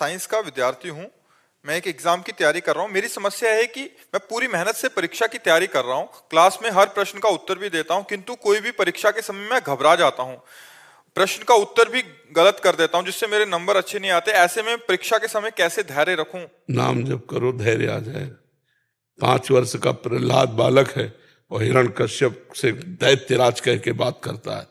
Science का विद्यार्थी हूँ। मैं एक एग्जाम की तैयारी कर रहा हूँ। मेरी समस्या है कि मैं पूरी मेहनत से परीक्षा की तैयारी कर रहा हूँ, क्लास में हर प्रश्न का उत्तर भी देता हूँ, किंतु कोई भी परीक्षा के समय मैं घबरा जाता हूँ, प्रश्न का उत्तर भी गलत कर देता हूँ, जिससे मेरे नंबर अच्छे नहीं आते। ऐसे में परीक्षा के समय कैसे धैर्य रखूं? नाम जप करो, धैर्य आ जाएगा। 5 वर्ष का प्रहलाद बालक है और हिरण्यकश्यप से दैत्यराज कह के बात करता है,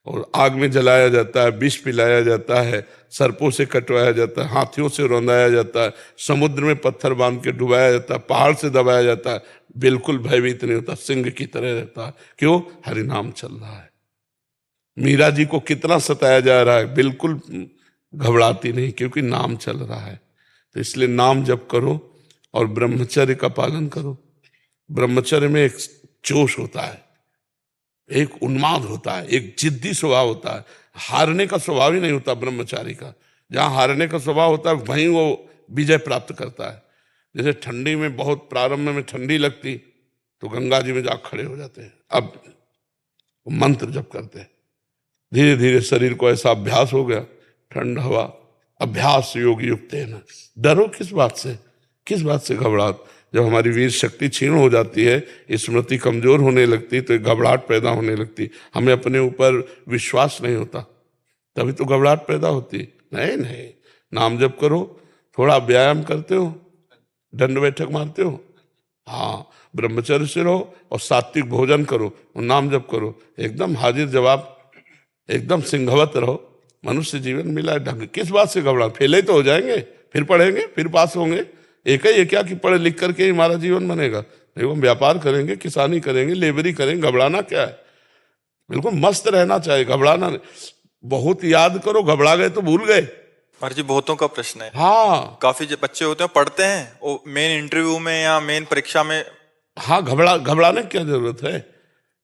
और आग में जलाया जाता है, विष पिलाया जाता है, सर्पों से कटवाया जाता है, हाथियों से रौंदाया जाता है, समुद्र में पत्थर बांध के डुबाया जाता है, पहाड़ से दबाया जाता है, बिल्कुल भयभीत नहीं होता, सिंह की तरह रहता है। क्यों? हरि नाम चल रहा है। मीरा जी को कितना सताया जा रहा है, बिल्कुल घबराती नहीं, क्योंकि नाम चल रहा है। तो इसलिए नाम जप करो और ब्रह्मचर्य का पालन करो। ब्रह्मचर्य में एक जोश होता है, एक उन्माद होता है, एक जिद्दी स्वभाव होता है। हारने का स्वभाव ही नहीं होता ब्रह्मचारी का। जहां हारने का स्वभाव होता है वहीं वो विजय प्राप्त करता है। जैसे ठंडी में बहुत प्रारंभ में ठंडी लगती तो गंगा जी में जा खड़े हो जाते हैं, अब मंत्र जप करते हैं। धीरे धीरे शरीर को ऐसा अभ्यास हो गया, ठंड हवा अभ्यास योग युक्त है ना। डरो किस बात से, किस बात से घबराहट? जब हमारी वीर शक्ति क्षीण हो जाती है, स्मृति कमजोर होने लगती, तो एक घबराहट पैदा होने लगती। हमें अपने ऊपर विश्वास नहीं होता, तभी तो घबराहट पैदा होती। नहीं नहीं, नाम जप करो, थोड़ा व्यायाम करते हो, दंड बैठक मारते हो, हाँ, ब्रह्मचर्य से रहो और सात्विक भोजन करो और नाम जप करो, एकदम हाजिर जवाब, एकदम सिंहवत रहो। मनुष्य जीवन मिला है ढंग, किस बात से घबरा? फेले तो हो जाएंगे, फिर पढ़ेंगे, फिर पास होंगे। एक ही है क्या कि पढ़ लिख करके ही हमारा जीवन बनेगा? देखो, हम व्यापार करेंगे, किसानी करेंगे, लेबरी करेंगे, घबराना क्या है? बिल्कुल मस्त रहना चाहिए, घबराना नहीं। बहुत याद करो, घबरा गए तो भूल गए। पर जी बहुतों का प्रश्न है। हाँ, काफी जो बच्चे होते हैं पढ़ते हैं, वो मेन इंटरव्यू में या मेन परीक्षा में। हाँ, घबराने की क्या जरूरत है?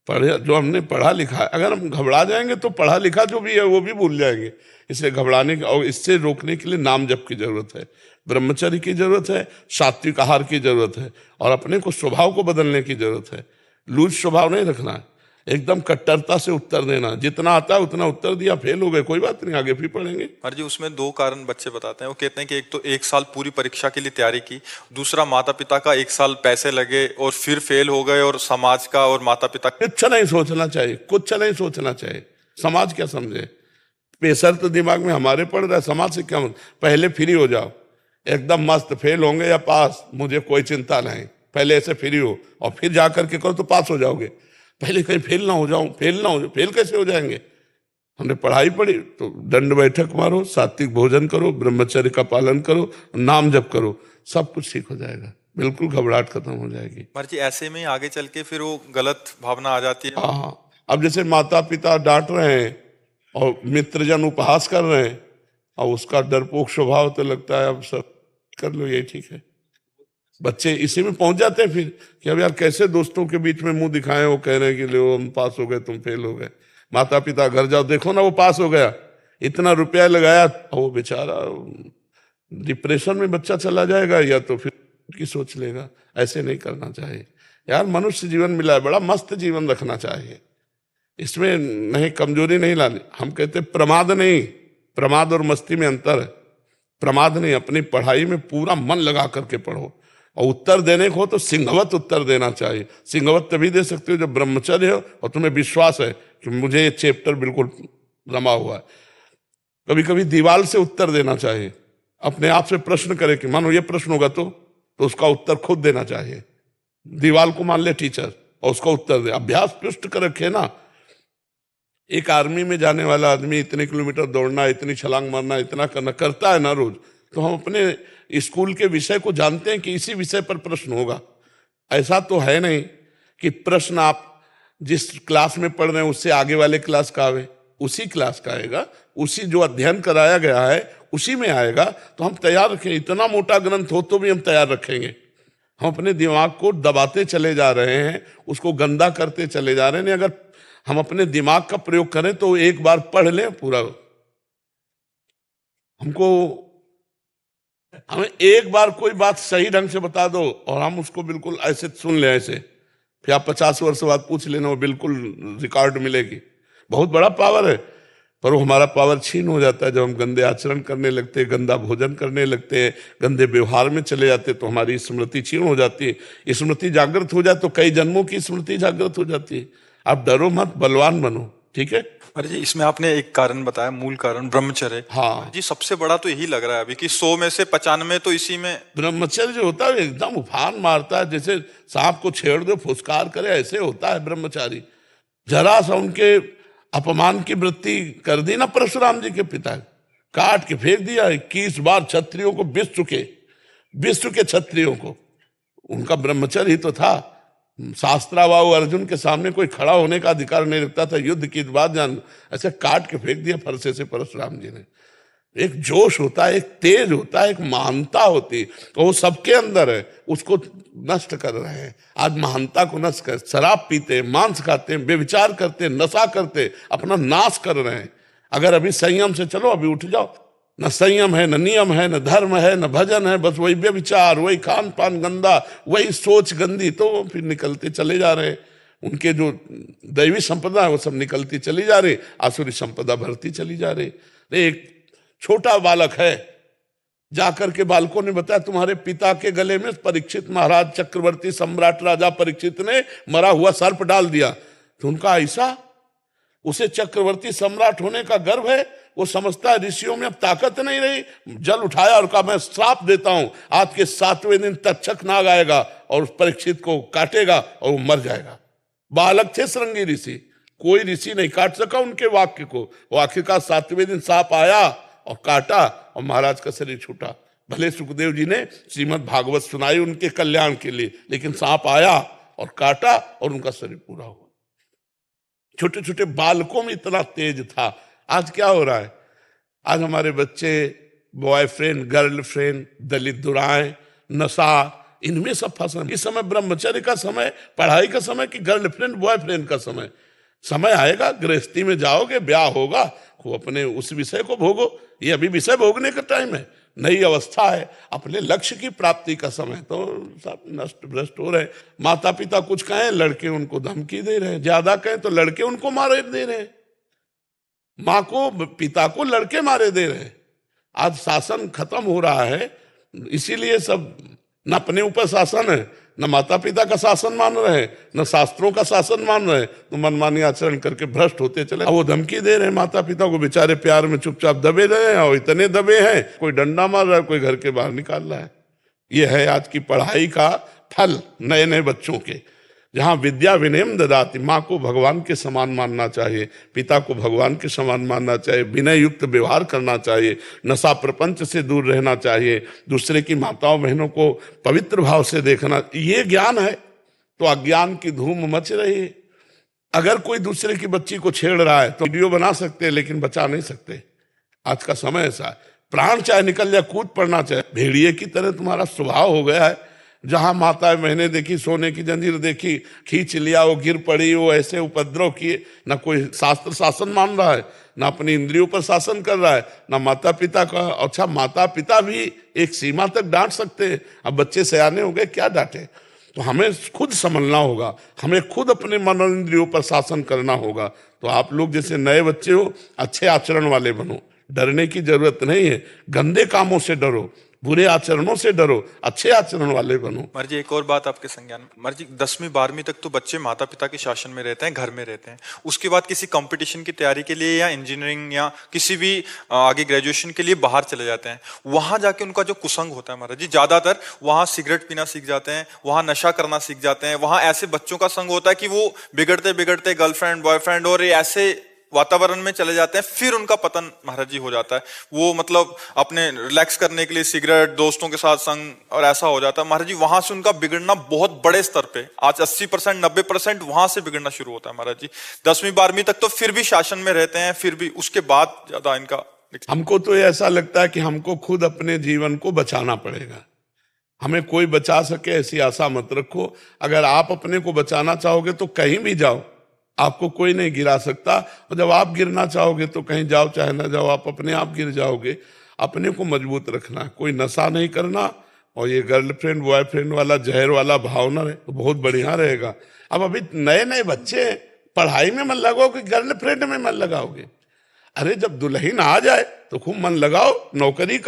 पढ़े जो हमने पढ़ा लिखा है, अगर हम घबरा जाएंगे तो पढ़ा लिखा जो भी है वो भी भूल जाएंगे। इसलिए घबराने और इससे रोकने के लिए नाम जप की जरूरत है, ब्रह्मचर्य की जरूरत है, सात्विक आहार की जरूरत है, और अपने को स्वभाव को बदलने की जरूरत है। लूज स्वभाव नहीं रखना है, एकदम कट्टरता से उत्तर देना। जितना आता है उतना उत्तर दिया, फेल हो गए, कोई बात नहीं, आगे फिर पढ़ेंगे। पर जी उसमें दो कारण बच्चे बताते हैं। वो कहते हैं कि एक तो 1 साल पूरी परीक्षा के लिए तैयारी की, दूसरा माता पिता का 1 साल पैसे लगे और फिर फेल हो गए, और समाज का और माता पिता। कुछ नहीं सोचना चाहिए, कुछ नहीं सोचना चाहिए। समाज क्या समझे? प्रेशर तो दिमाग में हमारे पड़ रहा है, समाज से क्या मतलब? पहले फ्री हो जाओ, एकदम मस्त, फेल होंगे या पास मुझे कोई चिंता नहीं, पहले ऐसे फ्री हो और फिर जाकर के करो तो पास हो जाओगे। पहले कहीं फेल ना हो जाऊं, फेल ना हो जाओ, फेल कैसे हो जाएंगे? हमने पढ़ाई पढ़ी तो दंड बैठक मारो, सात्विक भोजन करो, ब्रह्मचर्य का पालन करो, नाम जप करो, सब कुछ ठीक हो जाएगा, बिल्कुल घबराहट खत्म हो जाएगी। पर जी ऐसे में आगे चल के फिर वो गलत भावना आ जाती है। हाँ, अब जैसे माता पिता डांट रहे हैं और मित्रजन उपहास कर रहे हैं, और उसका डरपोक स्वभाव, तो लगता है अब सब कर लो, यही ठीक है। बच्चे इसी में पहुंच जाते हैं फिर कि अब यार कैसे दोस्तों के बीच में मुंह दिखाएं, वो कह रहे हैं कि लो हम पास हो गए, तुम फेल हो गए। माता पिता घर जाओ, देखो ना वो पास हो गया, इतना रुपया लगाया, और वो बेचारा डिप्रेशन में बच्चा चला जाएगा, या तो फिर की सोच लेगा। ऐसे नहीं करना चाहिए यार, मनुष्य जीवन मिला है, बड़ा मस्त जीवन रखना चाहिए, इसमें नहीं कमजोरी नहीं लानी। हम कहते प्रमाद नहीं, प्रमाद और मस्ती में अंतर है। प्रमाद नहीं, अपनी पढ़ाई में पूरा मन लगा करके पढ़ो, और उत्तर देने को हो तो सिंहवत उत्तर देना चाहिए। सिंहवत तभी दे सकते हो जब ब्रह्मचर्य हो और तुम्हें विश्वास है कि मुझे ये चैप्टर बिल्कुल रमा हुआ है। कभी कभी दीवार से उत्तर देना चाहिए, अपने आप से प्रश्न करे कि मानो ये प्रश्न होगा तो उसका उत्तर खुद देना चाहिए। दीवार को मान ले टीचर और उसका उत्तर दे, अभ्यास पुष्ट कर रखे ना। एक आर्मी में जाने वाला आदमी इतने किलोमीटर दौड़ना, इतनी छलांग मारना, इतना करना करता है ना रोज, तो हम अपने स्कूल के विषय को जानते हैं कि इसी विषय पर प्रश्न होगा। ऐसा तो है नहीं कि प्रश्न आप जिस क्लास में पढ़ रहे हैं उससे आगे वाले क्लास का आवे, उसी क्लास का आएगा, उसी जो अध्ययन कराया गया है उसी में आएगा। तो हम तैयार रखें, इतना मोटा ग्रंथ हो तो भी हम तैयार रखेंगे। हम अपने दिमाग को दबाते चले जा रहे हैं, उसको गंदा करते चले जा रहे हैं। अगर हम अपने दिमाग का प्रयोग करें तो एक बार पढ़ लें पूरा, हमें एक बार कोई बात सही ढंग से बता दो और हम उसको बिल्कुल ऐसे सुन लें, ऐसे फिर आप 50 वर्ष बाद पूछ लेना, वो बिल्कुल रिकॉर्ड मिलेगी। बहुत बड़ा पावर है। पर वो हमारा पावर छीन हो जाता है जब हम गंदे आचरण करने लगते हैं, गंदा भोजन करने लगते हैं, गंदे व्यवहार में चले जाते हैं, तो हमारी स्मृति छीन हो जाती है। स्मृति जागृत हो जाए तो कई जन्मों की स्मृति जागृत हो जाती है। आप डरो मत, बलवान बनो, ठीक है। अरे जी, इसमें आपने एक कारण बताया, मूल कारण ब्रह्मचर्य। हाँ जी, सबसे बड़ा तो यही लग रहा है अभी कि 100 में से 95 तो इसी में। ब्रह्मचर्य जो होता है एकदम उफान मारता है, जैसे सांप को छेड़ दो फुसकार करे, ऐसे होता है ब्रह्मचारी। जरा सा उनके अपमान की वृत्ति कर दी ना परशुराम जी के पिता, काट के फेंक दिया। 21 बार क्षत्रियों को विश्व के क्षत्रियों को, उनका ब्रह्मचर्य ही तो था। शास्त्राबाहु अर्जुन के सामने कोई खड़ा होने का अधिकार नहीं रखता था, युद्ध की बात जान, ऐसे काट के फेंक दिया फरसे से परशुराम जी ने। एक जोश होता है, एक तेज होता है, एक महानता होती है, तो वो सबके अंदर है, उसको नष्ट कर रहे हैं। आज महानता को नष्ट कर, शराब पीते, मांस खाते, बेविचार करते, नशा करते, अपना नाश कर रहे हैं। अगर अभी संयम से चलो, अभी उठ जाओ। न संयम है, न नियम है, न धर्म है, न भजन है, बस वही व्यभिचार, वही खान पान गंदा, वही सोच गंदी, तो फिर निकलते चले जा रहे हैं। उनके जो दैवी संपदा है वो सब निकलती चली जा रही, आसुरी संपदा बढ़ती चली जा रही। एक छोटा बालक है, जाकर के बालकों ने बताया तुम्हारे पिता के गले में परीक्षित महाराज चक्रवर्ती सम्राट राजा परीक्षित ने मरा हुआ सर्प डाल दिया। तो उनका ऐसा, उसे चक्रवर्ती सम्राट होने का गर्व है, वो समझता है ऋषियों में अब ताकत नहीं रही। जल उठाया और कहा मैं श्राप देता हूं, आज के 7वें दिन तक्षक नाग आएगा और उस परीक्षित को काटेगा और वो मर जाएगा। बालक थे श्रृंगी ऋषि, कोई ऋषि नहीं काट सका उनके वाक्य को। वो आखिरकार 7वें दिन सांप आया और काटा और महाराज का शरीर छूटा। भले सुखदेव जी ने श्रीमद् भागवत सुनाई उनके कल्याण के लिए, लेकिन सांप आया और काटा और उनका शरीर पूरा हुआ। छोटे छोटे बालकों में इतना तेज था। आज क्या हो रहा है? आज हमारे बच्चे बॉयफ्रेंड, गर्लफ्रेंड, दलित दुराएं, नशा, इनमें सब फंसे। इस समय ब्रह्मचर्य का समय, पढ़ाई का समय कि गर्लफ्रेंड बॉयफ्रेंड का समय? समय आएगा, गृहस्थी में जाओगे, ब्याह होगा, वो अपने उस विषय को भोगो। ये अभी विषय भोगने का टाइम है, नई अवस्था है, अपने लक्ष्य की प्राप्ति का समय। तो सब नष्ट भ्रष्ट हो रहे। माता पिता कुछ कहें, लड़के उनको धमकी दे रहे हैं, ज्यादा कहें तो लड़के उनको मारे दे रहे हैं, माँ को पिता को लड़के मारे दे रहे हैं। आज शासन खत्म हो रहा है, इसीलिए सब न अपने ऊपर शासन है, न माता पिता का शासन मान रहे हैं, न शास्त्रों का शासन मान रहे हैं, तो मनमानी आचरण करके भ्रष्ट होते चले। वो धमकी दे रहे हैं माता पिता को, बेचारे प्यार में चुपचाप दबे रहे हैं, और इतने दबे हैं, कोई डंडा मार रहा है, कोई घर के बाहर निकाल रहा है। ये है आज की पढ़ाई का फल नए नए बच्चों के। जहाँ विद्या विनयम ददाति, माँ को भगवान के समान मानना चाहिए, पिता को भगवान के समान मानना चाहिए, विनय युक्त व्यवहार करना चाहिए, नशा प्रपंच से दूर रहना चाहिए, दूसरे की माताओं बहनों को पवित्र भाव से देखना, ये ज्ञान है। तो अज्ञान की धूम मच रही है। अगर कोई दूसरे की बच्ची को छेड़ रहा है तो वीडियो बना सकते हैं, लेकिन बचा नहीं सकते। आज का समय ऐसा है, प्राण चाहे निकल जाए, कूद पड़ना चाहे। भेड़िए की तरह तुम्हारा स्वभाव हो गया है। जहां माता मैंने देखी, सोने की जंजीर देखी, खींच लिया, वो गिर पड़ी, वो ऐसे उपद्रव किए। ना कोई शास्त्र शासन मान रहा है, ना अपनी इंद्रियों पर शासन कर रहा है, ना माता पिता का। अच्छा, माता पिता भी एक सीमा तक डांट सकते हैं, अब बच्चे सयाने हो गए, क्या डांटे? तो हमें खुद समझना होगा, हमें खुद अपने मन और इंद्रियों पर शासन करना होगा। तो आप लोग जैसे नए बच्चे हो, अच्छे आचरण वाले बनो, डरने की जरूरत नहीं है। गंदे कामों से डरो, बुरे आचरणों से डरो, अच्छे आचरण वाले बनो। मर्जी एक और बात आपके संज्ञान में, मर्जी 10वीं 12वीं तक तो बच्चे माता पिता के शासन में रहते हैं, घर में रहते हैं। उसके बाद किसी कंपटीशन की तैयारी के लिए या इंजीनियरिंग या किसी भी आगे ग्रेजुएशन के लिए बाहर चले जाते हैं। वहां जाके उनका जो कुसंग होता है महाराज जी, ज्यादातर वहां सिगरेट पीना सीख जाते हैं, वहां नशा करना सीख जाते हैं, वहां ऐसे बच्चों का संग होता है कि वो बिगड़ते बिगड़ते गर्लफ्रेंड बॉयफ्रेंड और ऐसे वातावरण में चले जाते हैं। फिर उनका पतन महाराज जी हो जाता है। वो मतलब अपने रिलैक्स करने के लिए सिगरेट, दोस्तों के साथ संग, और ऐसा हो जाता है महाराज जी। वहां से उनका बिगड़ना बहुत बड़े स्तर पे, आज 80% 90% वहां से बिगड़ना शुरू होता है महाराज जी। 10वीं 12वीं तक तो फिर भी शासन में रहते हैं, फिर भी उसके बाद ज्यादा इनका। हमको तो ऐसा लगता है कि हमको खुद अपने जीवन को बचाना पड़ेगा। हमें कोई बचा सके ऐसी आशा मत रखो। अगर आप अपने को बचाना चाहोगे तो कहीं भी जाओ, आपको कोई नहीं गिरा सकता। और जब आप गिरना चाहोगे तो कहीं जाओ चाहे ना जाओ, आप अपने आप गिर जाओगे। अपने को मजबूत रखना, कोई नशा नहीं करना, और ये गर्लफ्रेंड बॉयफ्रेंड वाला जहर वाला भाव ना रहे तो बहुत बढ़िया रहेगा। अब अभी नए नए बच्चे पढ़ाई में मन लगाओगे, गर्लफ्रेंड में मन लगाओगे? अरे जब दुल्हन आ जाए तो खूब मन लगाओ, नौकरी